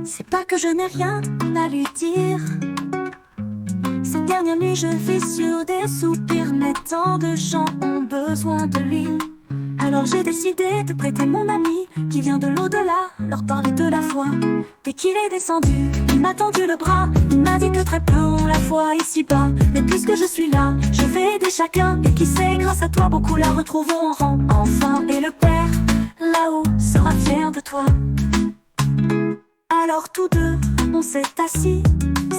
C'est pas que je n'ai rien à lui dire. Cette dernière nuit je vis sur des soupirs, mais tant de gens ont besoin de lui. Alors j'ai décidé de prêter mon ami qui vient de l'au-delà, leur parler de la foi. Dès qu'il est descendu, il m'a tendu le bras. Il m'a dit que très peu ont la foi ici-bas, mais puisque je suis là, je vais aider chacun. Et qui sait, grâce à toi, beaucoup la retrouveront enfin. Et le Père, là-haut, sera fier de toi. Alors tous deux, on s'est assis,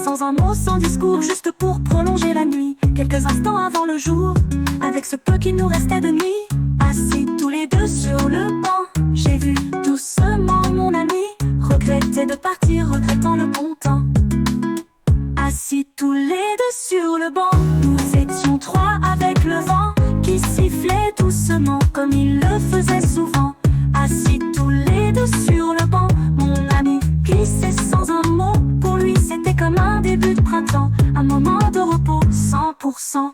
sans un mot, sans discours, juste pour prolonger la nuit. Quelques instants avant le jour, avec ce peu qu'il nous restait de nuit. Assis tous les deux sur le banc, j'ai vu doucement mon ami regretter de partir, regrettant le bon temps. Assis tous les deux sur le banc, nous étions trois avec le vent qui sifflait doucement comme il le faisait souvent. Assis tous les deux sur le banc, mon ami glissait sans un mot. Pour lui c'était comme un début de printemps, un moment de repos 100%.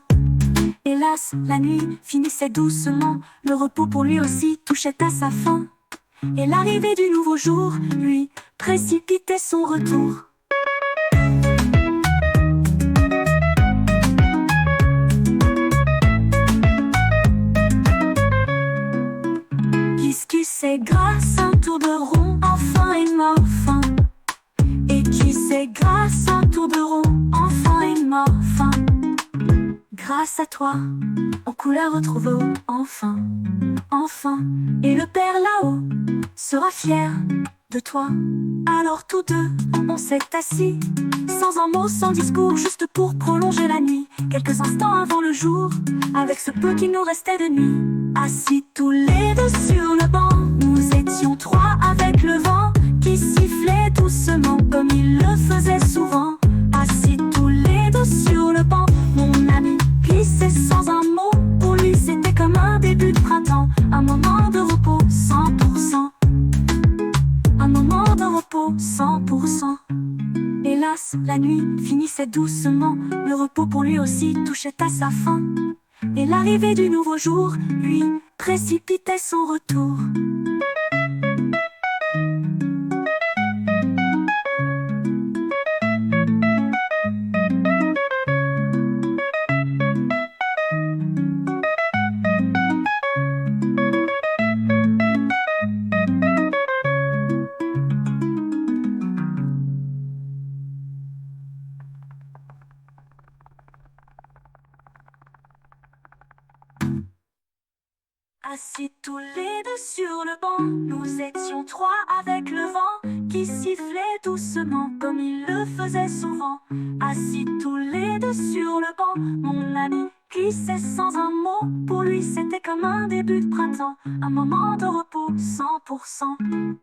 Hélas, la nuit finissait doucement, le repos pour lui aussi touchait à sa fin. Et l'arrivée du nouveau jour, lui, précipitait son retour. Puisque c'est grâce à un tour de rond, enfin et mort fin. Et qui c'est grâce à un tour de rond, enfin et mort fin. Grâce à toi, on couleur retrouve enfin. Et le Père là-haut sera fier de toi. Alors tous deux, on s'est assis, sans un mot, sans discours, juste pour prolonger la nuit. Quelques instants avant le jour, avec ce peu qui nous restait de nuit. Assis tous les deux sur le banc, nous étions trois avec le vent qui sifflait doucement comme il le faisait souvent. Assis tous les deux sur le banc, mon ami glissait sans un mot. Pour lui c'était comme un début de printemps, un moment de repos 100%. Un moment de repos 100%. Hélas, la nuit finissait doucement, le repos pour lui aussi touchait à sa fin. Et l'arrivée du nouveau jour, lui, précipitait son retour. Assis tous les deux sur le banc, nous étions trois avec le vent qui sifflait doucement comme il le faisait souvent. Assis tous les deux sur le banc, mon ami glissait sans un mot. Pour lui c'était comme un début de printemps, un moment de repos 100%.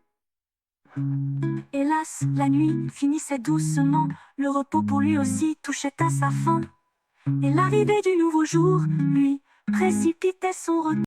Hélas, la nuit finissait doucement, le repos pour lui aussi touchait à sa fin. Et l'arrivée du nouveau jour, lui, précipitait son retour.